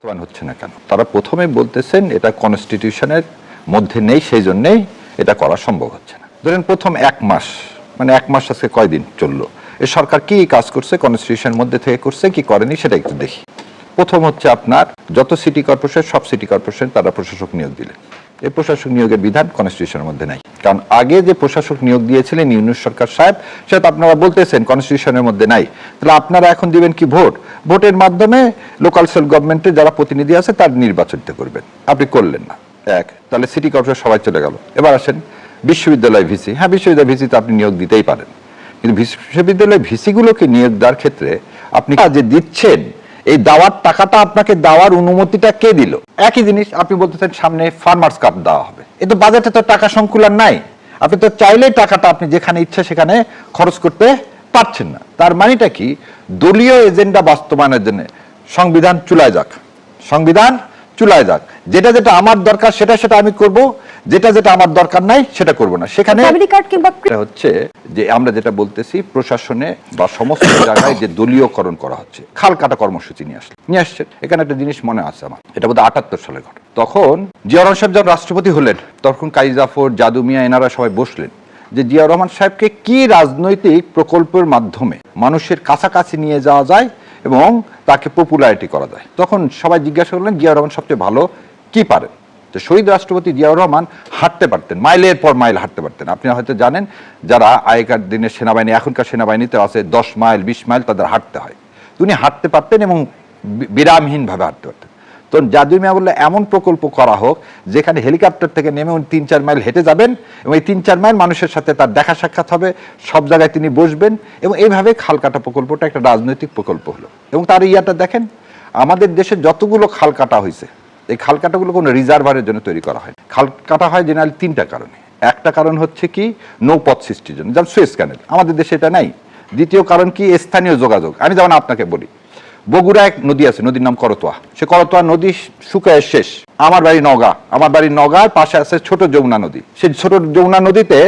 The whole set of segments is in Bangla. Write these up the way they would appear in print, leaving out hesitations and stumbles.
হচ্ছে না কেন? তারা প্রথমে বলতেছেন এটা কনস্টিটিউশনের মধ্যে নেই, সেই জন্যই এটা করা সম্ভব হচ্ছে না। ধরেন প্রথম এক মাস, মানে এক মাস আজকে কয়দিন চললো, এ সরকার কি কাজ করছে, কনস্টিটিউশনের মধ্যে থেকে করছে কি করেনি সেটা একটু দেখি। প্রথম হচ্ছে আপনার যত সিটি কর্পোরেশন, সব সিটি কর্পোরেশন তারা প্রশাসক নিয়োগ দিলেন। এই প্রশাসক নিয়োগের বিধান কনস্টিটিউশনের মধ্যে নাই, কারণ আগে যে প্রশাসক নিয়োগ দিয়েছিলেন ইউনূস সরকার সাহেব, সেটা আপনারা বলতেছেন কনস্টিটিউশনের মধ্যে নাই। তাহলে আপনারা এখন দিবেন কি ভোট, ভোটের মাধ্যমে লোকাল সেলফ গভর্নমেন্টের যারা প্রতিনিধি আছে তার নির্বাচিত করবেন, আপনি করলেন না। এক, তাহলে সিটি কর্পোরেশন সবাই চলে গেল। এবার আসেন বিশ্ববিদ্যালয় ভিসি। হ্যাঁ, বিশ্ববিদ্যালয় ভিসিতে আপনি নিয়োগ দিতেই পারেন, কিন্তু বিশ্ববিদ্যালয় ভিসিগুলোকে নিয়োগ দেওয়ার ক্ষেত্রে আপনি যে দিচ্ছেন, এই দেওয়ার টাকাটা আপনাকে দেওয়ার অনুমতিটা কে দিল? একই জিনিস আপনি বলতেছেন সামনে ফার্মার্স কাপ দেওয়া হবে, এ তো বাজেটে তো টাকা সংকুলান নাই। আপনি তো চাইলেই টাকাটা আপনি যেখানে ইচ্ছা সেখানে খরচ করতে পারছেন না। তার মানেটা কি? দলীয় এজেন্ডা বাস্তবায়নের জন্য সংবিধান চুলায় যাক, সংবিধান চুলায় যাক, যেটা যেটা আমার দরকার সেটা সেটা আমি করব, যেটা যেটা আমার দরকার নাই সেটা করব না। সেখানে হচ্ছে যে আমরা যেটা বলতেছি প্রশাসনে বা সমস্ত জায়গায় যে দলীয়করণ করা হচ্ছে, খাল কাটা কর্মসূচি নিয়ে আসছে। এখানে একটা জিনিস মনে আছে আমার, এটা বোধহয় ৭৮ সালে ঘটে। তখন জিয়াউর রহমান সাহেব যখন রাষ্ট্রপতি হলেন, তখন কাজী জাফর, জাদু মিয়া এনারা সবাই বসলেন যে জিয়াউর রহমান সাহেবকে কি রাজনৈতিক প্রকল্পের মাধ্যমে মানুষের কাছাকাছি নিয়ে যাওয়া যায় এবং তাকে পপুলারিটি করা যায়। তখন সবাই জিজ্ঞাসা করলেন জিয়াউর রহমান সবচেয়ে ভালো কি পারেন। তো শহীদ রাষ্ট্রপতি জিয়াউর রহমান হাঁটতে পারতেন, মাইলের পর মাইল হাঁটতে পারতেন। আপনি হয়তো জানেন যারা আগেকার দিনের সেনাবাহিনী, এখনকার সেনাবাহিনীতে আছে 10 মাইল 20 মাইল তাদের হাঁটতে হয়, উনি হাঁটতে পারতেন এবং বিরামহীনভাবে হাঁটতে পারতেন। তো জাদু মিয়া বললে এমন প্রকল্প করা হোক যেখানে হেলিকপ্টার থেকে নেমে উনি 3-4 মাইল হেঁটে যাবেন এবং এই 3-4 মাইল মানুষের সাথে তার দেখা সাক্ষাৎ হবে, সব জায়গায় তিনি বসবেন, এবং এইভাবে খাল কাটা প্রকল্পটা একটা রাজনৈতিক প্রকল্প হলো। এবং তার ইয়াটা দেখেন, আমাদের দেশে যতগুলো খাল কাটা হয়েছে, এই খাল কাটাগুলো কোনো রিজার্ভারের জন্য তৈরি করা হয়। খাল কাটা হয় জেনারেলি 3টা কারণে। একটা কারণ হচ্ছে কি নৌপথ সৃষ্টির জন্য, যেমন সুয়েজ ক্যানেল, আমাদের দেশে এটা নাই। দ্বিতীয় কারণ কি স্থানীয় যোগাযোগ। আমি যেমন আপনাকে বলি, বগুড়া এক নদী আছে, নদীর নাম করতোয়া। সে করতোয়া নদী শুকায় শেষ। আমার বাড়ি নওগাঁ, আমার বাড়ির নওগাঁর পাশে আছে ছোট যমুনা নদী। সেই ছোট যমুনা নদীতে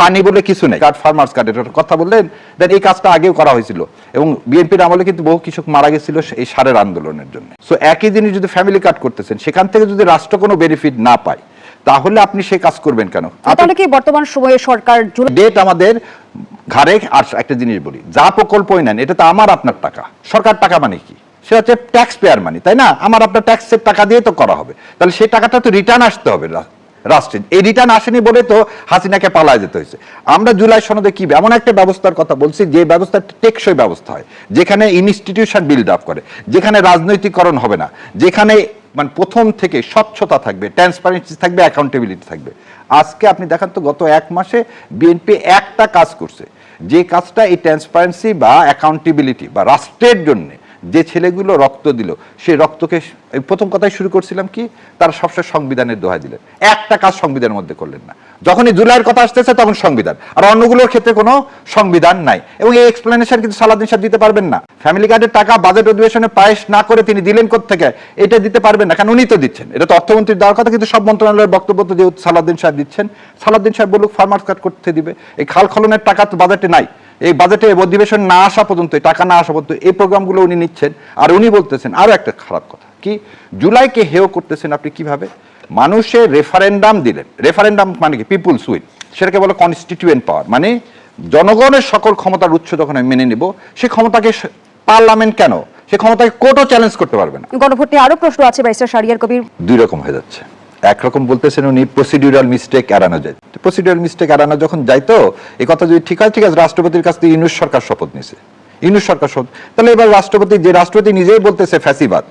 পানি বলে কিছু নেই। কার্ড ফার্মার্স কার্ডের কথা বললেন, দেন এই কাজটা আগেও করা হয়েছিল এবং বিএনপির আমলে কিন্তু বহু কৃষক মারা গেছিল এই সারের আন্দোলনের জন্য। সো একই জিনিস যদি ফ্যামিলি কার্ড করতেছেন, সেখান থেকে যদি রাষ্ট্র কোনো বেনিফিট না পায়, তাহলে আপনি সেই কাজ করবেন কেন? তাহলে কি বর্তমান সময়ে সরকার ডেট আমাদের ঘাড়ে। আর একটা জিনিস বলি, যা প্রকল্পই নেন এটা তো আমার আপনার টাকা। সরকার টাকা মানে কি? সেটা হচ্ছে ট্যাক্স পেয়ার মানি, তাই না? আমার আপনার ট্যাক্সের টাকা দিয়ে তো করা হবে, তাহলে সেই টাকাটা তো রিটার্ন আসতে হবে রাষ্ট্রের। এই রিটার্ন আসেনি বলে তো হাসিনাকে পালায় যেতে হয়েছে। আমরা জুলাই সনদে কি এমন একটা ব্যবস্থার কথা বলছি যে ব্যবস্থা টেকসই ব্যবস্থা হয়, যেখানে ইনস্টিটিউশন বিল্ড আপ করে, যেখানে রাজনৈতিকরণ হবে না, যেখানে মানে প্রথম থেকে স্বচ্ছতা থাকবে, ট্রান্সপারেন্সি থাকবে, অ্যাকাউন্টেবিলিটি থাকবে। আজকে আপনি দেখান তো গত এক মাসে বিএনপি একটা কাজ করছে, যে কাজটা এই ট্রান্সপারেন্সি বা অ্যাকাউন্টেবিলিটি বা রাষ্ট্রের জন্য যে ছেলেগুলো রক্ত দিল, সেই রক্তকে প্রথম কথাই শুরু করছিলাম কি, তারা সবসময় সংবিধানের দোহাই দিলেন। একটা কাজ সংবিধানের মধ্যে করলেন না। যখনই জুলাইয়ের কথা আসতেছে তখন সংবিধান, আর অন্যগুলোর ক্ষেত্রে কোনো সংবিধান নাই। এবং এই এক্সপ্লেনেশন কিন্তু সালাউদ্দিন সাহেব দিতে পারবেন না। ফ্যামিলি কার্ডের টাকা বাজেট অধিবেশনে পাশ না করে তিনি দিলেন কোত্থেকে, এটা দিতে পারবেন না, কারণ উনি তো দিচ্ছেন। এটা তো অর্থমন্ত্রীর দেওয়ার কথা, কিন্তু সব মন্ত্রণালয়ের বক্তব্য তো যেহেতু সালাউদ্দিন সাহেব দিচ্ছেন, সালাউদ্দিন সাহেব বলুক ফার্মার্স কার্ড করতে দিবে। এই খাল খননের টাকা তো বাজেটে নাই, এই বাজেটে অধিবেশন না আসা পর্যন্ত, টাকা না আসা পর্যন্ত এই প্রোগ্রামগুলো উনি নিচ্ছেন। আর উনি বলতেছেন আরো একটা খারাপ কথা কি, জুলাইকে হেয় করতেছেন আপনি কিভাবে? মানুষের রেফারেন্ডাম দিলেন, রেফারেন্ডাম মানে কি? পিপুলস উইল, সেটাকে বলে কনস্টিটিউয়েন্ট পাওয়ার, মানে জনগণের সকল ক্ষমতার উৎস যখন আমি মেনে নিব, সেই ক্ষমতাকে পার্লামেন্ট কেন, সেই ক্ষমতাকে কোর্টও চ্যালেঞ্জ করতে পারবে না। গণভোটে আরো প্রশ্ন আছে ব্যারিস্টার শাহরিয়ার কবির। দুই রকম হয়ে যাচ্ছে। একরকম বলতেছেন উনি প্রসিডিউরাল মিস্টেক এড়ানো যায়, প্রসিডিউরাল মিস্টেক এড়ানো যখন যাইতো, এই কথা যদি ঠিক আছে, রাষ্ট্রপতির কাছ থেকে ইউনূস সরকার শপথ নিছে, ইউনূস সরকার শপথ, তাহলে এবার রাষ্ট্রপতি, যে রাষ্ট্রপতি নিজেই বলতেছে ফ্যাসিবাদ,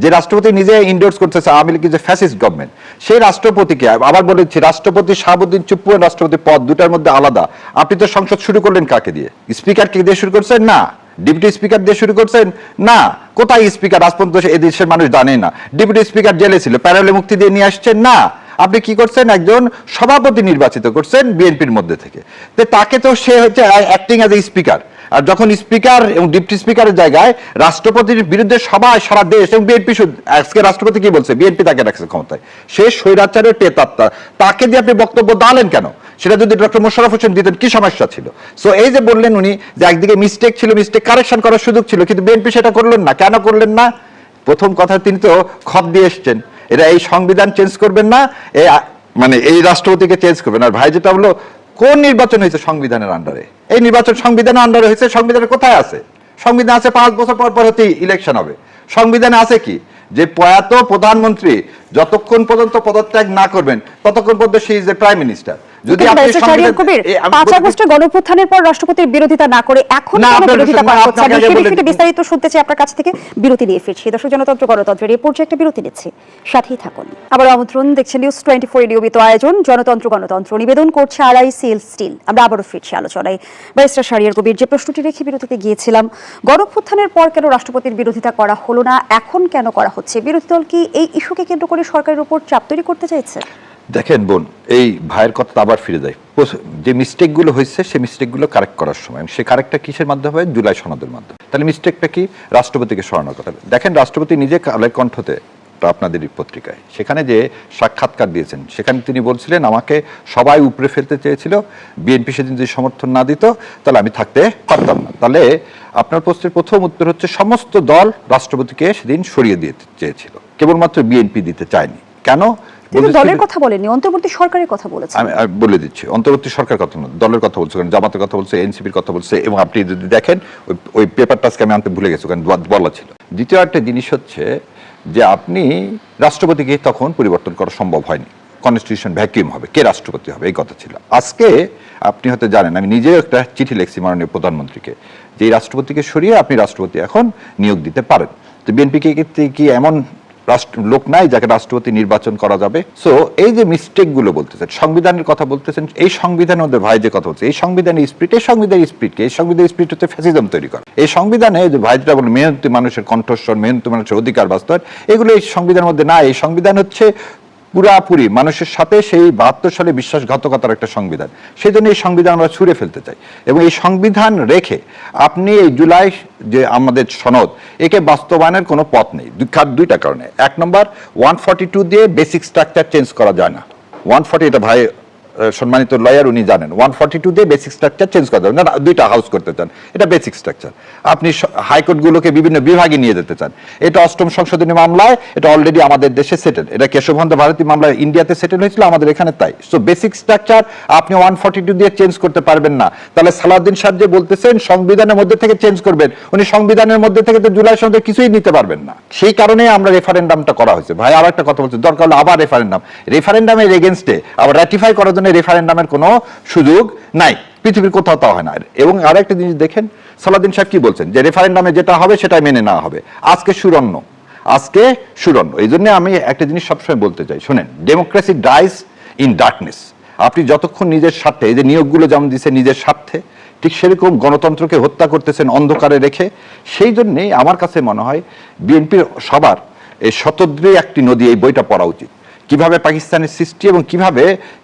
যে রাষ্ট্রপতি নিজে ইন্ডোর্স করতেছে আওয়ামী লীগের যে ফ্যাসিস্ট গভর্নমেন্ট, সেই রাষ্ট্রপতিকে আবার বলেছি রাষ্ট্রপতি শাহাবুদ্দিন চুপ্পু রাষ্ট্রপতি পদ দুটার মধ্যে আলাদা। আপনি তো সংসদ শুরু করলেন কাকে দিয়ে? স্পিকারকে দিয়ে শুরু করছেন না, ডেপুটি স্পিকার দিয়ে শুরু করছেন না। কোথায় স্পিকার আজ পর্যন্ত এই দেশের মানুষ জানে না। ডেপুটি স্পিকার জেলে ছিল, প্যারোলে মুক্তি দিয়ে নিয়ে আসছেন না। আপনি কি করছেন, একজন সভাপতি নির্বাচিত করছেন বিএনপির মধ্যে থেকে, তো তাকে তো সে হচ্ছে অ্যাক্টিং অ্যাজ এ স্পিকার। আর যখন স্পিকার এবং ডিপটি স্পিকারের জায়গায় রাষ্ট্রপতির বিরুদ্ধে সবাই সারা দেশ এবং বিএনপি, আজকে রাষ্ট্রপতি কি বলছে, বিএনপি তাকে রাখছে ক্ষমতায়, সে স্বৈরাচারের প্রেতাত্মা, তাকে দিয়ে আপনি বক্তব্য দাঁড়ালেন কেন? সেটা যদি ডক্টর মোশাররফ হোসেন দিতেন কি সমস্যা ছিল? সো এই যে বললেন উনি যে একদিকে মিস্টেক ছিল, মিস্টেক কারেকশন করার সুযোগ ছিল, কিন্তু বিএনপি সেটা করলেন না। কেন করলেন না? প্রথম কথা তিনি তো খত দিয়ে এসছেন, এরা এই সংবিধান চেঞ্জ করবেন না, মানে এই রাষ্ট্রপতিকে চেঞ্জ করবেন। আর ভাই যেটা বললো, কোন নির্বাচন হয়েছে সংবিধানের আন্ডারে? এই নির্বাচন সংবিধানের আন্ডারে হয়েছে। সংবিধানের কোথায় আছে? সংবিধান আছে 5 বছর পর পর হতে ইলেকশন হবে। সংবিধানে আছে কি যে প্রয়াত প্রধানমন্ত্রী যতক্ষণ পর্যন্ত পদত্যাগ না করবেন ততক্ষণ পর্যন্ত সে ইজ এ প্রাইম মিনিস্টার। যদি আপনি 5 আগস্টের গণঅভ্যুত্থানের পর রাষ্ট্রপতির বিরোধিতা না করে এখন কেন বিরোধিতা করা হচ্ছে? আমি সেই বিষয়টি বিস্তারিত শুনতে চাই আপনার কাছ থেকে। বিরতি নিয়ে ফিরছি। দর্শক, জনতন্ত্র গণতন্ত্রের এই পর্যায়ে একটা বিরতি নিচ্ছি, সাথেই থাকুন। আবার আমন্ত্রণ, দেখছেন নিউজ 24 নিয়মিত আয়োজন জনতন্ত্র গণতন্ত্র। নিবেদন করছে RICL স্টিল। আমরা আবারও ফিরছি আলোচনায়। ব্যারিস্টার শাহরিয়ার কবির, যে প্রশ্নটি রেখে বিরতিতে গিয়েছিলাম, গণঅভ্যুত্থানের পর কেন রাষ্ট্রপতির বিরোধিতা করা হলো না, এখন কেন করা হচ্ছে? বিরোধী দল কি এই ইস্যুকে কেন্দ্র করে সরকারের উপর চাপ তৈরি করতে চাইছে? দেখেন বোন, এই ভাইয়ের কথা আবার ফিরে যায়। যে মিস্টেকগুলো হয়েছে সেই মিস্টেকগুলো কারেক্ট করার সময়, সে কারেক্টটা কিসের মাধ্যমে হয়? জুলাই সনদের মাধ্যমে। তাহলে মিস্টেকটা কি? রাষ্ট্রপতিকে সরানোর কথা। দেখেন, রাষ্ট্রপতি নিজে কালের কণ্ঠতে, আপনাদের পত্রিকায় সেখানে যে সাক্ষাৎকার দিয়েছেন, সেখানে তিনি বলছিলেন আমাকে সবাই উপরে ফেলতে চেয়েছিল, বিএনপি সেদিন যদি সমর্থন না দিত তাহলে আমি থাকতে পারতাম না। তাহলে আপনার প্রশ্নের প্রথম উত্তর হচ্ছে সমস্ত দল রাষ্ট্রপতিকে সেদিন সরিয়ে দিতে চেয়েছিল, কেবলমাত্র বিএনপি দিতে চায়নি। কেন? দলের কথা বলেনি, অন্তর্বর্তী সরকারের কথা বলেছে। আমি বলে দিচ্ছি, অন্তর্বর্তী সরকার কথা না, দলের কথা বলছে, কারণ জামাতের কথা বলছে, এনসিপির কথা বলছে। এবং আপনি যদি দেখেন ওই পেপারটা আজকে আমি আনতে ভুলে গেছি, কারণ বলা ছিল। দ্বিতীয় একটা জিনিস হচ্ছে যে আপনি রাষ্ট্রপতিকে তখন পরিবর্তন করা সম্ভব হয়নি, কনস্টিটিউশন ভ্যাকিউম হবে, কে রাষ্ট্রপতি হবে এই কথা ছিল। আজকে আপনি হয়তো জানেন, আমি নিজেও একটা চিঠি লিখছি মাননীয় প্রধানমন্ত্রীকে, যে এই রাষ্ট্রপতিকে সরিয়ে আপনি রাষ্ট্রপতি এখন নিয়োগ দিতে পারেন। তো বিএনপিকে কি এমন লোক নাই যাকে রাষ্ট্রপতি নির্বাচন করা যাবে? সো এই যে মিস্টেক গুলো বলতেছেন, সংবিধানের কথা বলতেছেন, এই সংবিধানের মধ্যে ভাই যে কথা বলছে, এই সংবিধানের স্পিরিট, এই সংবিধানের স্পিরিটকে, এই সংবিধানের স্পিরিট হচ্ছে ফ্যাসিজম তৈরি করে। এই সংবিধানে যে ভাই যেটা বলেন মেহনতি মানুষের কণ্ঠস্বর, মেহনতি মানুষের অধিকার বাস্তবায়ন, এগুলো এই সংবিধানের মধ্যে না। এই সংবিধান হচ্ছে পুরাপুরি মানুষের সাথে সেই 72 সালে বিশ্বাসঘাতকতার একটা সংবিধান। সেই জন্য এই সংবিধান আমরা ছুঁড়ে ফেলতে চাই। এবং এই সংবিধান রেখে আপনি এই জুলাই যে আমাদের সনদ, একে বাস্তবায়নের কোনো পথ নেই, দুইটা কারণে। এক নম্বর, 142 দিয়ে বেসিক স্ট্রাকচার চেঞ্জ করা যায় না। 140, এটা ভাই সম্মানিত লয়ার, উনি জানেন, 142 দিয়ে বেসিক স্ট্রাকচার চেঞ্জ করা যাবে না। দুইটা হাউস করতে চান, এটা বেসিক স্ট্রাকচার। আপনি হাইকোর্টগুলোকে বিভিন্ন বিভাগে নিয়ে যেতে চান, এটা 8ম সংশোধনী মামলায়, এটা অলরেডি আমাদের দেশে সেটেল। এটা কেশবচন্দ্র ভারতী মামলায় ইন্ডিয়াতে সেটেল হয়েছিল, আমাদের এখানে তাই। সো বেসিক স্ট্রাকচার আপনি 142 দিয়ে চেঞ্জ করতে পারবেন না। তাহলে সালাউদ্দিন সাহেব যে বলতেছেন সংবিধানের মধ্যে থেকে চেঞ্জ করবেন, উনি সংবিধানের মধ্যে থেকে তো জুলাই সনদে কিছুই নিতে পারবেন না। সেই কারণে আমরা রেফারেন্ডামটা করা হয়েছে। ভাই আর একটা কথা বলছে, দরকার হলে আবার রেফারেন্ডামের এগেইনস্টে আবার রাটিফাই করার জন্য রেফারেন্ডামের কোনো সুযোগ নাই, পৃথিবীর কোথাও তা হয় না। এবং আরেকটা জিনিস দেখেন, সালাউদ্দিন সাহেব কি বলছেন, যে রেফারেন্ডামে যেটা হবে সেটাই মেনে নেওয়া হবে। আজকে সুরন্য, এই জন্য আমি একটা জিনিস সবসময় বলতে চাই, শোনেন, ডেমোক্রেসি ডাইজ ইন ডার্কনেস। আপনি যতক্ষণ নিজের স্বার্থে, এই যে নিয়োগগুলো যেমন দিচ্ছে নিজের স্বার্থে, ঠিক সেরকম গণতন্ত্রকে হত্যা করতেছেন অন্ধকারে রেখে। সেই জন্যেই আমার কাছে মনে হয় বিএনপির সবার এই শতদ্রী একটি নদী, এই বইটা পড়া উচিত। কিভাবে পাকিস্তানের সৃষ্টি এবং কিভাবে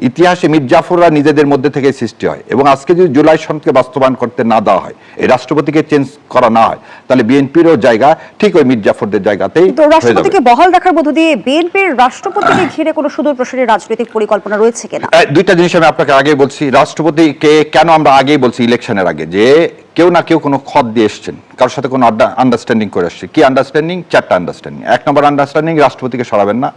ইতিহাসে মীর জাফররা নিজেদের মধ্যে থেকে সৃষ্টি হয়। এবং আজকে যদি জুলাই সনদকে বাস্তবায়ন করতে না দেওয়া হয়, এই রাষ্ট্রপতিকে চেঞ্জ করা না হয়, তাহলে বিএনপিরও জায়গা ঠিক ওই মীর জাফরদের জায়গাতেই। তো রাষ্ট্রপতিকে বহাল রাখার মধ্য দিয়ে বিএনপির রাষ্ট্রপতিকে ঘিরে কোনো সুদূর প্রসারী রাজনৈতিক পরিকল্পনা রয়েছে কিনা? দুইটা জিনিস আমি আপনাকে আগে বলছি। রাষ্ট্রপতিকে কেন আমরা আগেই বলছি ইলেকশনের আগে, যে কেউ না কেউ কোনো খত দিয়ে এসছেন, কারোর সাথে কোনো আন্ডারস্ট্যান্ডিং করে আসছে। কি আন্ডারস্ট্যান্ডিং? 4টা আন্ডারস্ট্যান্ডিং। 1 নম্বর আন্ডারস্ট্যান্ডিং, রাষ্ট্রপতিকে সরাবেন না,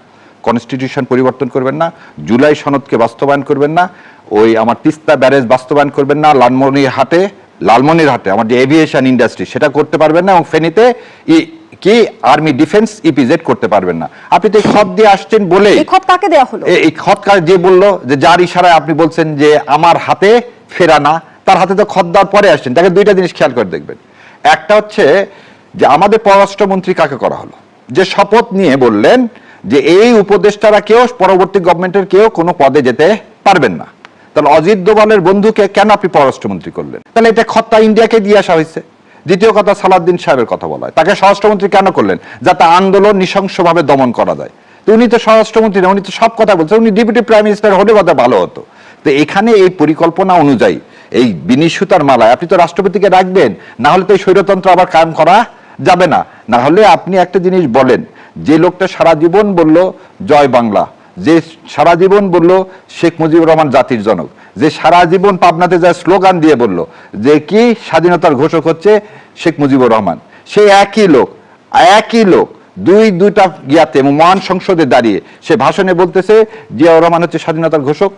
কনস্টিটিউশন পরিবর্তন করবেন না, জুলাই সনদকে বাস্তবায়ন করবেন না, ওই আমার তিস্তা ব্যারেজ বাস্তবায়ন করবেন না, লালমনিরহাটে আমার যে এভিয়েশন ইন্ডাস্ট্রি সেটা করতে পারবেন না, এবং ফেনীতে কি আর্মি ডিফেন্স ইপিজেড করতে পারবেন না। আপনি তো এই খত দিয়ে আসছেন বলে, এই খত কাকে দেওয়া হলো? এই খত যে বললো, যে যার ইশারায় আপনি বলছেন যে আমার হাতে ফেরা না, তার হাতে তো খত দেওয়ার পরে আসছেন। তাকে দুইটা জিনিস খেয়াল করে দেখবেন। একটা হচ্ছে যে আমাদের পররাষ্ট্রমন্ত্রী কাকে করা হলো, যে শপথ নিয়ে বললেন যে এই উপদেষ্টারা কেউ, পরবর্তী গভর্নমেন্টের কেউ কোনো পদে যেতে পারবেন না। তাহলে অজিত দোভালের বন্ধুকে কেন আপনি পররাষ্ট্রমন্ত্রী করলেন? তাহলে এটা খত্তা ইন্ডিয়াকে দিয়ে আসা হয়েছে। দ্বিতীয় কথা, সালাউদ্দিন সাহেবের কথা বলা হয়, তাকে স্বরাষ্ট্রমন্ত্রী কেন করলেন? যাতে আন্দোলন নৃশংসভাবে দমন করা যায়। তো উনি তো স্বরাষ্ট্রমন্ত্রী না, উনি তো সব কথা বলছেন, উনি ডেপুটি প্রাইম মিনিস্টার হলে কথা ভালো হতো। তো এখানে এই পরিকল্পনা অনুযায়ী এই বিনি সুতার মালায় আপনি তো রাষ্ট্রপতিকে রাখবেন, না হলে তো এই স্বৈরতন্ত্র আবার কায়েম করা যাবে না। না হলে আপনি একটা জিনিস বলেন, যে লোকটা সারা জীবন বলল জয় বাংলা, যে সারা জীবন বলল শেখ মুজিবুর রহমান জাতির জনক, যে সারা জীবন পাবনাতে যায় স্লোগান দিয়ে বলল যে কি স্বাধীনতার ঘোষক হচ্ছে শেখ মুজিবুর রহমান, সেই একই লোক দুইটা গিয়াতে এবং মহান সংসদে দাঁড়িয়ে সে ভাষণে বলতেছে জিয়াউর রহমান হচ্ছে স্বাধীনতার ঘোষক,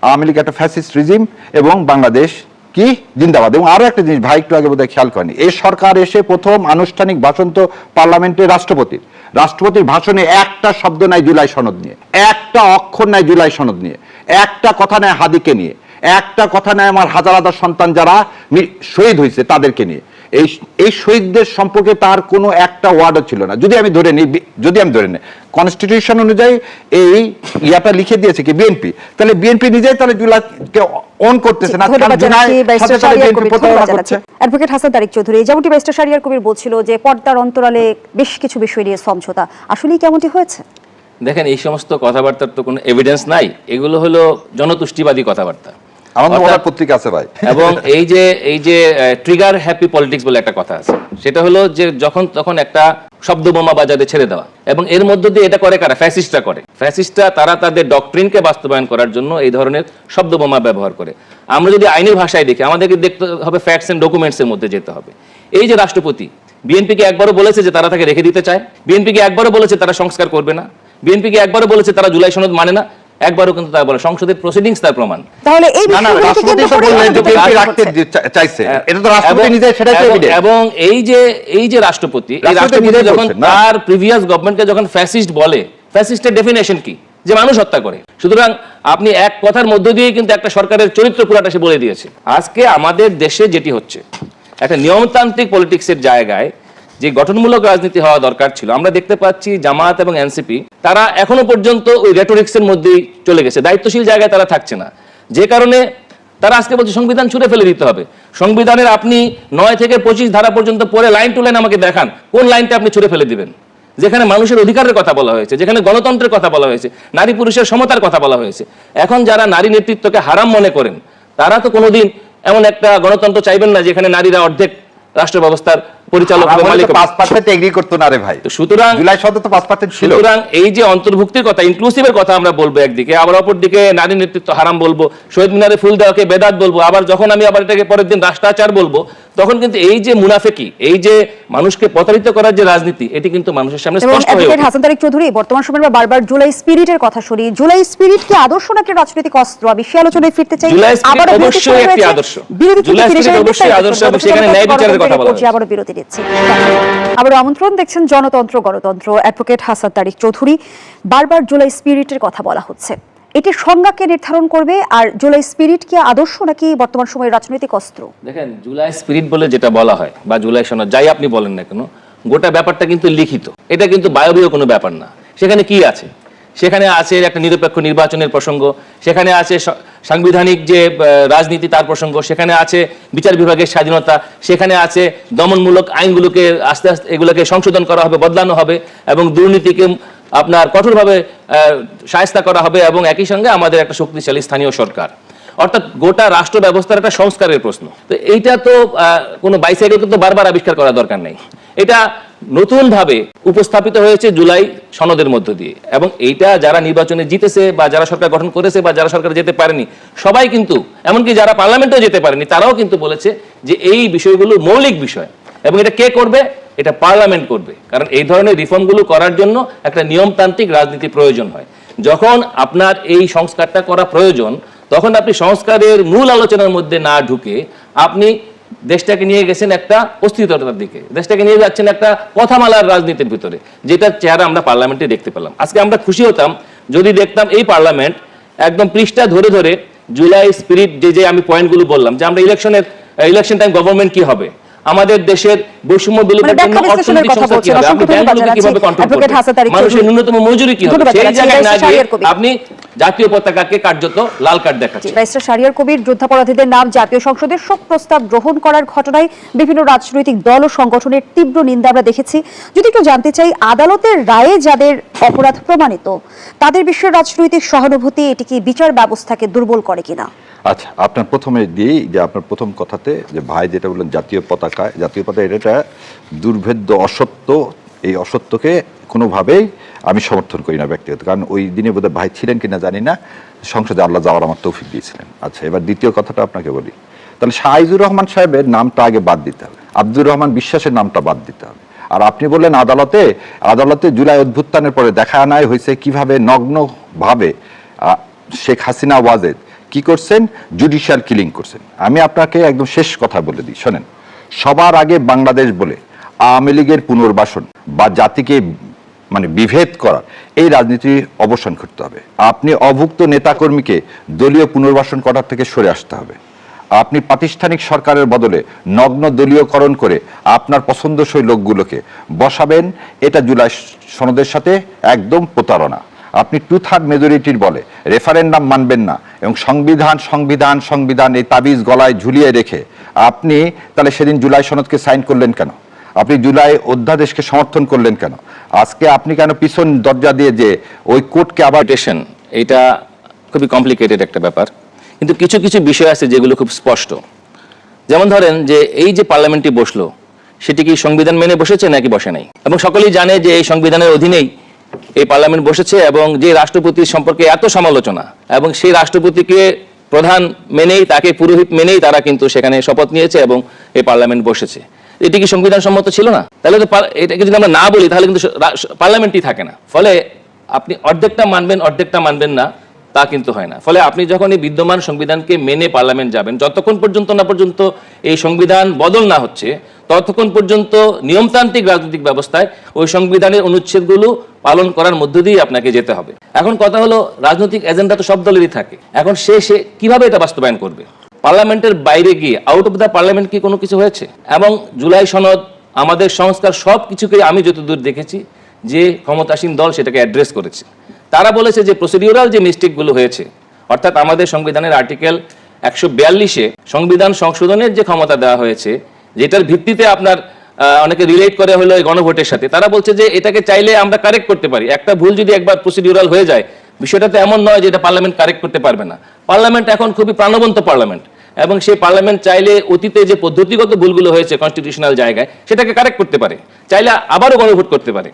আওয়ামী লীগ একটা ফ্যাসিস্ট রিজিম এবং বাংলাদেশ কি জিন্দাবাদ। এবং আরো একটা জিনিস ভাই একটু আগে বোধহয় খেয়াল করেনি, এই সরকার এসে প্রথম আনুষ্ঠানিক ভাষণ তো পার্লামেন্টে রাষ্ট্রপতির ভাষণে একটা শব্দ নাই জুলাই সনদ নিয়ে, একটা অক্ষর নাই জুলাই সনদ নিয়ে, একটা কথা নাই হাদিকে নিয়ে, একটা কথা নাই আমার হাজার হাজার সন্তান যারা শহীদ হয়েছে তাদেরকে নিয়ে। এই শহীদদের সম্পর্কে তার কোনো একটা ওয়ার্ডও ছিল না। যদি আমি ধরে নিই কনস্টিটিউশন অনুযায়ী এই ইয়াটা লিখে দিয়েছে কি বিএনপি, তাহলে বিএনপি নিজেই তাহলে জুলাইকে অন করতেছে না, অ্যাডভোকেট হাসান তারিক চৌধুরী, যেমনটি ব্যারিস্টার শাহরিয়ার কবির বলছিল যে পর্দার অন্তরালে বেশ কিছু বিষয় নিয়ে সমঝোতা, আসলেই কেমনটি হয়েছে? দেখেন, এই সমস্ত কথাবার্তার তো কোনো এভিডেন্স নাই, এগুলো হলো জনতুষ্টিবাদী কথাবার্তা। আমাদের পত্রিকা আছে ভাই। এবং এই যে ট্রিগার হ্যাপি পলিটিক্স বলে একটা কথা আছে, সেটা হলো যে যখন তখন একটা শব্দ বোমা বাজারে ছেড়ে দেওয়া, এবং এর মধ্য দিয়ে এটা করে কারা? ফ্যাসিস্টরা করে। ফ্যাসিস্টরা তারা তাদের ডক্ট্রিনকে বাস্তবায়ন করার জন্য এই ধরনের শব্দ বোমা ব্যবহার করে। আমরা যদি আইনের ভাষায় দেখি, আমাদেরকে দেখতে হবে ফ্যাক্টস এন্ড ডকুমেন্টস এর মধ্যে যেতে হবে। এই যে রাষ্ট্রপতি বিএনপিকে একবারও বলেছে যে তারা তাকে রেখে দিতে চায়, বিএনপিকে একবারও বলেছে তারা সংস্কার করবে না, বিএনপিকে একবারও বলেছে তারা জুলাই সনদ মানে না, একবারও কিন্তু তারা বলে সংসদের প্রসিডিংস তার প্রমাণ। তাহলে এই এবং এই যে রাষ্ট্রপতি যখন তার প্রিভিয়াস গভর্নমেন্টকে যখন ফ্যাসিস্ট বলে, ফ্যাসিস্টের ডেফিনেশন কি? যে মানুষ হত্যা করে। সুতরাং আপনি এক কথার মধ্য দিয়ে কিন্তু একটা সরকারের চরিত্র পুরাটা সে বলে দিয়েছে। আজকে আমাদের দেশে যেটি হচ্ছে, একটা নিয়মতান্ত্রিক পলিটিক্সের জায়গায় যে গঠনমূলক রাজনীতি হওয়া দরকার ছিল, আমরা দেখতে পাচ্ছি জামায়াত এবং এনসিপি তারা এখনো পর্যন্ত ওই রেটোরিক্সের মধ্যেই চলে গেছে, দায়িত্বশীল জায়গায় তারা থাকছে না। যে কারণে তারা আজকে বলছে সংবিধান ছুঁড়ে ফেলে দিতে হবে। সংবিধানের আপনি 9 থেকে 25 ধারা পর্যন্ত পড়ে লাইন টু লাইন আমাকে দেখান কোন লাইনটা আপনি ছুঁড়ে ফেলে দিবেন, যেখানে মানুষের অধিকারের কথা বলা হয়েছে, যেখানে গণতন্ত্রের কথা বলা হয়েছে, নারী পুরুষের সমতার কথা বলা হয়েছে। এখন যারা নারী নেতৃত্বকে হারাম মনে করেন, তারা তো কোনোদিন এমন একটা গণতন্ত্র চাইবেন না যেখানে নারীরা অর্ধেক রাষ্ট্র ব্যবস্থার পরিচালক হবে, মালিক হবে। 5% এগ্রি করতে না রে ভাই। সুতরাং জুলাই সনদ তো 5% ছিল। সুতরাং এই যে অন্তর্ভুক্তির কথা, ইনক্লুসিভের কথা আমরা বলবো একদিকে, আবার অপর দিকে নারী নেতৃত্ব হারাম বলবো, শহীদ মিনারে ফুল দেওয়াকে বেদাত বলবো, আবার যখন আমি আবার এটাকে পরের দিন রাষ্ট্রাচার বলবো, তখন কিন্তু এই যে মুনাফেকি, এই যে মানুষকে প্রতারিত করার যে রাজনীতি, এটি কিন্তু মানুষের সামনে স্পষ্ট হয়ে ওঠে। হাসান তারিক চৌধুরী, বর্তমান সময়ে বারবার জুলাই স্পিরিটের কথা শুনি। জুলাই স্পিরিট কি আদর্শ নাকি রাজনৈতিক অস্ত্র? আমি সে আলোচনায় ফিরতে চাই। জুলাই স্পিরিট অবশ্যই একটি আদর্শ। জুলাই স্পিরিট অবশ্যই আদর্শ, এবং সেখানে ন্যায় বিচারের কথা বলা হচ্ছে। আবারও বিরতি দিচ্ছি। আবার আমন্ত্রণ, দেখছেন জনতন্ত্র গণতন্ত্র। অ্যাডভোকেট হাসান তারিক চৌধুরী, বারবার জুলাই স্পিরিটের কথা বলা হচ্ছে, এটি সংজ্ঞাকে নির্ধারণ করবে। আর জুলাই স্পিরিট কি আদর্শ নাকি বর্তমান সময়ের রাজনৈতিক অস্ত্র? দেখেন, জুলাই স্পিরিট বলে যেটা বলা হয় বা জুলাই সনদ যাই আপনি বলেন না কেন, গোটা ব্যাপারটা কিন্তু লিখিত, এটা কিন্তু বায়বীয় কোনো ব্যাপার না। সেখানে কি আছে? সেখানে আছে একটা নিরপেক্ষ নির্বাচনের প্রসঙ্গ, সেখানে আছে সাংবিধানিক যে রাজনীতি তার প্রসঙ্গ, সেখানে আছে বিচার বিভাগের স্বাধীনতা, সেখানে আছে দমনমূলক আইনগুলোকে আস্তে আস্তে এগুলোকে সংশোধন করা হবে, বদলানো হবে, এবং দুর্নীতিকে আপনার কঠোরভাবে শায়েস্তা করা হবে, এবং একই সঙ্গে আমাদের একটা শক্তিশালী স্থানীয় সরকার, অর্থাৎ গোটা রাষ্ট্র ব্যবস্থার একটা সংস্কারের প্রশ্ন। তো এইটা তো কোনো বাইসাইকেলকে তো বারবার আবিষ্কার করা দরকার নেই, এটা নতুন ভাবে উপস্থাপিত হয়েছে জুলাই সনদের মধ্য দিয়ে। এবং এইটা যারা নির্বাচনে জিতেছে বা যারা সরকার গঠন করেছে বা যারা সরকার যেতে পারেনি, সবাই কিন্তু, এমনকি যারা পার্লামেন্টেও যেতে পারেনি, তারাও কিন্তু বলেছে যে এই বিষয়গুলো মৌলিক বিষয়, এবং এটা কে করবে? এটা পার্লামেন্ট করবে। কারণ এই ধরনের রিফর্মগুলো করার জন্য একটা নিয়মতান্ত্রিক রাজনীতি প্রয়োজন হয়। যখন আপনার এই সংস্কারটা করা প্রয়োজন, তখন আপনি সংস্কারের মূল আলোচনার মধ্যে না ঢুকে আপনি দেশটাকে নিয়ে গেছেন একটা অস্থিরতার দিকে, দেশটাকে নিয়ে যাচ্ছেন একটা কথামালার রাজনীতির ভিতরে, যেটা চেহারা আমরা পার্লামেন্টে দেখতে পেলাম। আজকে আমরা খুশি হতাম যদি দেখতাম এই পার্লামেন্ট একদম পৃষ্ঠা ধরে ধরে জুলাই স্পিরিট যে আমি পয়েন্টগুলো বললাম, যে আমরা ইলেকশন টাইম গভর্নমেন্ট কি হবে, আমাদের দেশের বৈষম্য বিলোপের জন্য অর্থনৈতিক সংস্কার কি হবে, আপনি ব্যাংকগুলোকে কিভাবে কন্ট্রোল করবেন, মানুষের ন্যূনতম মজুরি কি হবে, সেই জায়গায় না গিয়ে আপনি জাতীয় পতাকাকে কার্যত লাল কার্ড দেখাচ্ছেন। ব্যারিস্টার শাহরিয়ার কবির, যুদ্ধাপরাধীদের নাম জাতীয় সংসদের শোক প্রস্তাব গ্রহণ করার ঘটনায় বিভিন্ন রাজনৈতিক দল ও সংগঠনের তীব্র নিন্দা আমরা দেখেছি। যদি একটু জানতে চাই, আদালতের রায়ে যাদের অপরাধ প্রমাণিত তাদের বিষয়ে রাজনৈতিক সহানুভূতি এটি কি বিচার ব্যবস্থাকে দুর্বল করে কিনা? আচ্ছা, আপনার প্রথমে দিই যে আপনার প্রথম কথাতে যে ভাই যেটা বললেন জাতীয় পতাকা এটা দুর্ভেদ্য অসত্য। এই অসত্যকে কোনোভাবেই আমি সমর্থন করি না ব্যক্তিগত, কারণ ওই দিনে বোধহয় ভাই ছিলেন কিনা জানি না, সংসদে আল্লাহ যাওয়ার আমার তৌফিক দিয়েছিলেন। আচ্ছা, এবার দ্বিতীয় কথাটা আপনাকে বলি, তাহলে শাহিজুর রহমান সাহেবের নামটা আগে বাদ দিতে হবে, আব্দুর রহমান বিশ্বাসের নামটা বাদ দিতে হবে। আর আপনি বললেন আদালতে জুলাই অভ্যুত্থানের পরে দেখা নাই হয়েছে কিভাবে নগ্নভাবে শেখ হাসিনা ওয়াজেদ কি করছেন, জুডিশিয়াল কিলিং করছেন। আমি আপনাকে একদম শেষ কথা বলে দিই, শোনেন। সবার আগে বাংলাদেশ বলে আওয়ামী লীগের পুনর্বাসন বা জাতিকে মানে বিভেদ করার এই রাজনীতি অবসান করতে হবে। আপনি অভুক্ত নেতাকর্মীকে দলীয় পুনর্বাসন করার থেকে সরে আসতে হবে। আপনি প্রাতিষ্ঠানিক সরকারের বদলে নগ্ন দলীয়করণ করে আপনার পছন্দসই লোকগুলোকে বসাবেন, এটা জুলাই সনদের সাথে একদম প্রতারণা। আপনি 2/3 মেজরিটির বলে রেফারেন্ডাম মানবেন না এবং সংবিধান এই তাবিজ গলায় ঝুলিয়ে রেখে আপনি তাহলে সেদিন জুলাই সনদকে সাইন করলেন কেন? আপনি জুলাই অধ্যাদেশকে সমর্থন করলেন কেন? আজকে আপনি কেন পিছন দরজা দিয়ে যে ওই কোর্টকে আবার এটা খুবই কমপ্লিকেটেড একটা ব্যাপার, কিন্তু কিছু কিছু বিষয় আছে যেগুলো খুব স্পষ্ট। যেমন ধরেন যে এই যে পার্লামেন্টটি বসলো সেটি কি সংবিধান মেনে বসেছে নাকি বসে নাই, এবং সকলেই জানে যে এই সংবিধানের অধীনেই এই পার্লামেন্ট বসেছে, এবং যে রাষ্ট্রপতির সম্পর্কে এত সমালোচনা এবং সেই রাষ্ট্রপতিকে প্রধান মেনেই, তাকে পুরোহিত মেনেই তারা কিন্তু সেখানে শপথ নিয়েছে এবং এই পার্লামেন্ট বসেছে। এটি কি সংবিধান সম্মত ছিল না? তাহলে তো এটাকে যদি আমরা না বলি তাহলে কিন্তু পার্লামেন্টই থাকে না। ফলে আপনি অর্ধেকটা মানবেন না তা কিন্তু হয় না। ফলে আপনি যখন এই বিদ্যমান সংবিধানকে মেনে পার্লামেন্ট যাবেন, যতক্ষণ পর্যন্ত এই সংবিধান বদল না হচ্ছে ততক্ষণ পর্যন্ত নিয়মতান্ত্রিক রাজনৈতিক ব্যবস্থায় ওই সংবিধানের অনুচ্ছেদগুলো পালন করার মধ্য দিয়ে আপনাকে যেতে হবে। এখন কথা হলো, রাজনৈতিক এজেন্ডা তো সব দলেরই থাকে। এখন সে কিভাবে এটা বাস্তবায়ন করবে? পার্লামেন্টের বাইরে গিয়ে আউট অফ দ্য পার্লামেন্ট কি কোনো কিছু হয়েছে? এবং জুলাই সনদ, আমাদের সংস্কার, সব কিছুকে আমি যতদূর দেখেছি যে ক্ষমতাসীন দল সেটাকে অ্যাড্রেস করেছে। তারা বলেছে যে প্রসিডিউরাল যে মিস্টেকগুলো হয়েছে, অর্থাৎ আমাদের সংবিধানের আর্টিকেল 142-এ সংবিধান সংশোধনের যে ক্ষমতা দেওয়া হয়েছে, যেটার ভিত্তিতে আপনার অনেকে রিলেট করে হলো এই গণভোটের সাথে, তারা বলছে যে এটাকে চাইলে আমরা কারেক্ট করতে পারি। একটা ভুল যদি একবার প্রসিডিউরাল হয়ে যায়, বিষয়টা তো এমন নয় যে এটা পার্লামেন্ট কারেক্ট করতে পারবে না। পার্লামেন্ট এখন খুবই প্রাণবন্ত পার্লামেন্ট, এবং সেই পার্লামেন্ট চাইলে অতীতে যে পদ্ধতিগত ভুলগুলো হয়েছে কনস্টিটিউশনাল জায়গায় সেটাকে কারেক্ট করতে পারে, চাইলে আবারও গণভোট করতে পারে,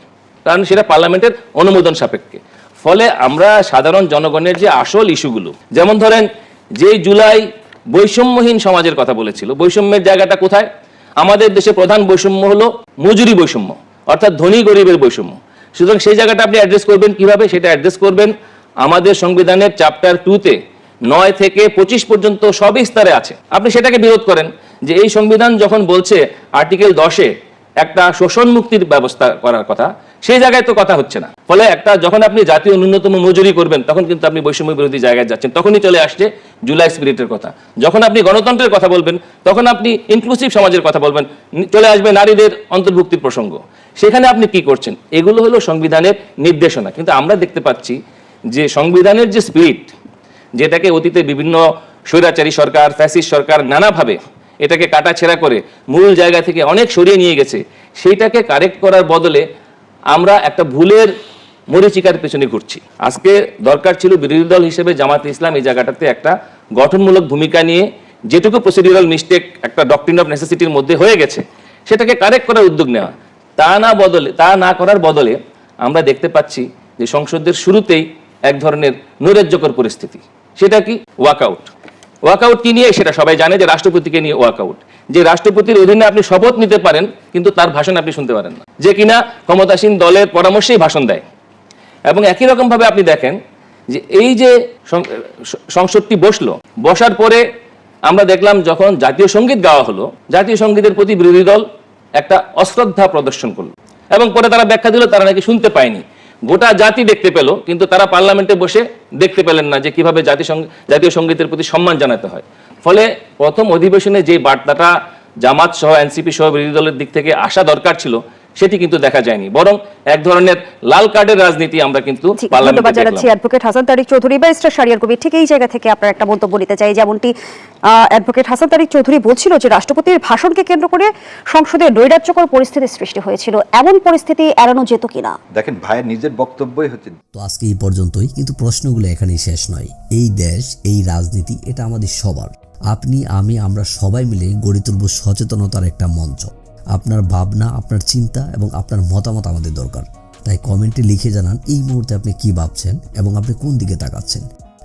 কারণ সেটা পার্লামেন্টের অনুমোদন সাপেক্ষে। ফলে আমরা সাধারণ জনগণের যে আসল ইস্যুগুলো, যেমন ধরেন যে জুলাই বৈষম্যহীন সমাজের কথা বলেছিল, বৈষম্যের জায়গাটা কোথায়? আমাদের দেশে প্রধান বৈষম্য হলো মজুরি বৈষম্য, অর্থাৎ ধনী গরিবের বৈষম্য। সুতরাং সেই জায়গাটা আপনি অ্যাড্রেস করবেন কিভাবে? সেটা অ্যাড্রেস করবেন আমাদের সংবিধানের চ্যাপ্টার 2-তে 9 থেকে 25 পর্যন্ত সবই স্তরে আছে। আপনি সেটাকে বিরোধ করেন যে এই সংবিধান যখন বলছে আর্টিকেল 10-এ একটা শোষণ মুক্তির ব্যবস্থা করার কথা, সেই জায়গায় তো কথা হচ্ছে না। ফলে যখন আপনি জাতীয় ন্যূনতম মজুরি করবেন তখন কিন্তু আপনি বৈষম্য বিরোধী জায়গায় যাচ্ছেন। তখনই চলে আসছে জুলাই স্পিরিটের কথা। যখন আপনি গণতন্ত্রের কথা বলবেন তখন আপনি ইনক্লুসিভ সমাজের কথা বলবেন, চলে আসবে নারীদের অন্তর্ভুক্তির প্রসঙ্গ। সেখানে আপনি কি করছেন? এগুলো হলো সংবিধানের নির্দেশনা। কিন্তু আমরা দেখতে পাচ্ছি যে সংবিধানের যে স্পিরিট, যেটাকে অতীতে বিভিন্ন স্বৈরাচারী সরকার, ফ্যাসিস্ট সরকার নানাভাবে এটাকে কাটাছেঁড়া করে মূল জায়গা থেকে অনেক সরিয়ে নিয়ে গেছে, সেইটাকে কারেক্ট করার বদলে আমরা একটা ভুলের মরীচিকার পেছনে ঘুরছি। আজকে দরকার ছিল বিরোধী দল হিসেবে জামাতে ইসলাম এই জায়গাটাতে একটা গঠনমূলক ভূমিকা নিয়ে, যেটুকু প্রসিডিউরাল মিস্টেক একটা ডক্ট্রিন অফ নেসেসিটির মধ্যে হয়ে গেছে সেটাকে কারেক্ট করার উদ্যোগ নেওয়া। তা না করার বদলে আমরা দেখতে পাচ্ছি যে সংসদের শুরুতেই এক ধরনের নৈরাজ্যকর পরিস্থিতি। সেটা কি? ওয়াকআউট কি নিয়ে? সেটা সবাই জানে যে রাষ্ট্রপতিকে নিয়ে ওয়াকআউট। যে রাষ্ট্রপতির অধীনে আপনি শপথ নিতে পারেন কিন্তু তার ভাষণ আপনি শুনতে পারেন না, যে কিনা ক্ষমতাসীন দলের পরামর্শেই ভাষণ দেয়। এবং একই রকম ভাবে আপনি দেখেন যে এই যে সংসদটি বসার পরে আমরা দেখলাম যখন জাতীয় সঙ্গীত গাওয়া হলো, জাতীয় সঙ্গীতের প্রতি বিরোধী দল একটা অশ্রদ্ধা প্রদর্শন করলো, এবং পরে তারা ব্যাখ্যা দিল তারা নাকি শুনতে পায়নি। গোটা জাতি দেখতে পেল কিন্তু তারা পার্লামেন্টে বসে দেখতে পেলেন না যে কিভাবে জাতীয় সঙ্গীতের প্রতি সম্মান জানাতে হয়। ফলে প্রথম অধিবেশনে যে বার্তাটা জামাত সহ এনসিপি সহ বিরোধী দলের দিক থেকে আসা দরকার ছিল সেটি কিন্তু দেখা যায়নি, বরং এক ধরনের লাল কার্ডের রাজনীতি আমরা কিন্তু ধন্যবাদ জানাচ্ছি অ্যাডভোকেট হাসান তারিক চৌধুরী। ব্যারিস্টার শাহরিয়ার কবির, ঠিক এই জায়গা থেকে আপনার একটা মন্তব্য নিতে চাই। যেমনটি অ্যাডভোকেট হাসান তারিক চৌধুরী বলছিল যে রাষ্ট্রপতির ভাষণকে কেন্দ্র করে সংসদে নৈরাজ্যকর পরিস্থিতির সৃষ্টি হয়েছিল, এমন পরিস্থিতি এড়ানো যেত কিনা? দেখেন, ভাইয়ের নিজের বক্তব্যই হচ্ছে। তো আজকে এই পর্যন্তই, কিন্তু প্রশ্নগুলো এখানেই শেষ নয়। এই দেশ, এই রাজনীতি, এটা আমাদের সবার। আপনি, আমি, আমরা সবাই মিলে গড়ে তুলব সচেতনতার একটা মঞ্চ। আপনার ভাবনা, আপনার চিন্তা এবং আপনার মতামত আমাদের দরকার। তাই কমেন্টে লিখে জানান এই মুহূর্তে আপনি কি ভাবছেন এবং আপনি কোন দিকে তাকাচ্ছেন।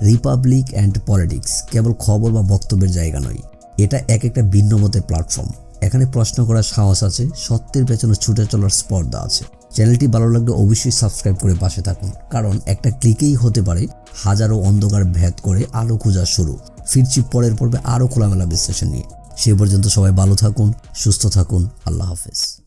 রিপাবলিক অ্যান্ড পলিটিক্স কেবল খবর বা বক্তব্যের জায়গা নয়, এটা এক একটা ভিন্ন মতের প্ল্যাটফর্ম। এখানে প্রশ্ন করার সাহস আছে, সত্যের পেছনে ছুটে চলার স্পর্ধা আছে। চ্যানেলটি ভালো লাগলে অবশ্যই সাবস্ক্রাইব করে পাশে থাকুন, কারণ একটা ক্লিকেই হতে পারে হাজারো অন্ধকার ভেদ করে আলো খোঁজা শুরু। ফিরছি পরের পর্বে আরও খোলামেলা বিশ্লেষণ নিয়ে। সে পর্যন্ত সবাই ভালো থাকুন, সুস্থ থাকুন। আল্লাহ হাফেজ।